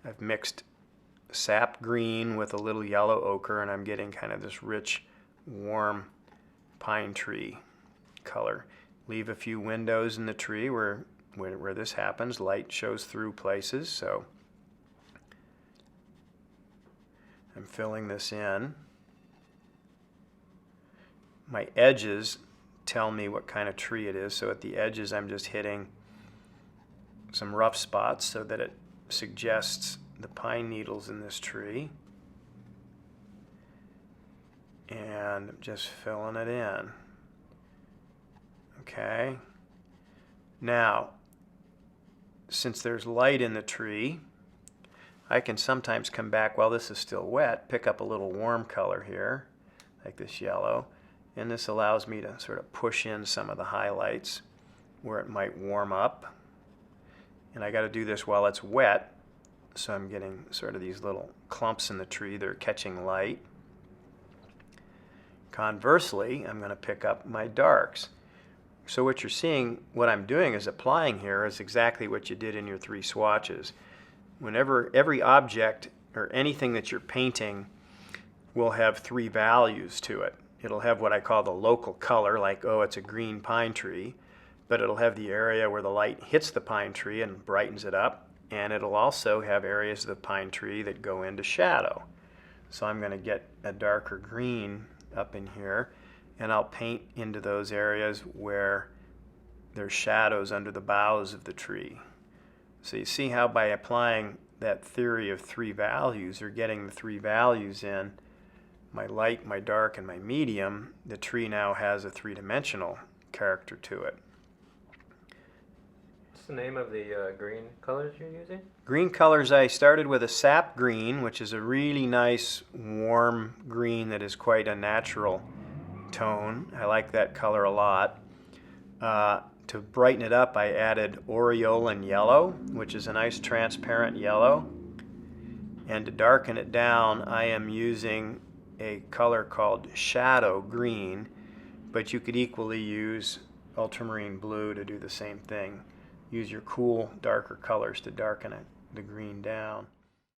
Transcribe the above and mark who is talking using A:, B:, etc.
A: I've mixed sap green with a little yellow ochre, and I'm getting kind of this rich, warm pine tree color. Leave a few windows in the tree where this happens. Light shows through places, so I'm filling this in. My edges tell me what kind of tree it is, so at the edges I'm just hitting some rough spots so that it suggests the pine needles in this tree, and just filling it in. Okay. Now, since there's light in the tree, I can sometimes come back while this is still wet, pick up a little warm color here, like this yellow, and this allows me to sort of push in some of the highlights where it might warm up. And I got to do this while it's wet, so I'm getting sort of these little clumps in the tree that are catching light. Conversely, I'm going to pick up my darks. So what you're seeing, what I'm doing is applying here is exactly what you did in your 3 swatches. Whenever every object or anything that you're painting will have 3 values to it. It'll have what I call the local color, like, oh, it's a green pine tree, but it'll have the area where the light hits the pine tree and brightens it up, and it'll also have areas of the pine tree that go into shadow. So I'm going to get a darker green up in here, and I'll paint into those areas where there's shadows under the boughs of the tree. So you see how by applying that theory of 3 values, or getting the 3 values in, my light, my dark, and my medium, the tree now has a 3-dimensional character to it.
B: What's the name of the green colors you're using?
A: Green colors, I started with a sap green, which is a really nice warm green that is quite a natural tone. I like that color a lot. To brighten it up, I added aureolin yellow, which is a nice transparent yellow. And to darken it down, I am using a color called shadow green, but you could equally use ultramarine blue to do the same thing. Use your cool, darker colors to darken the green down.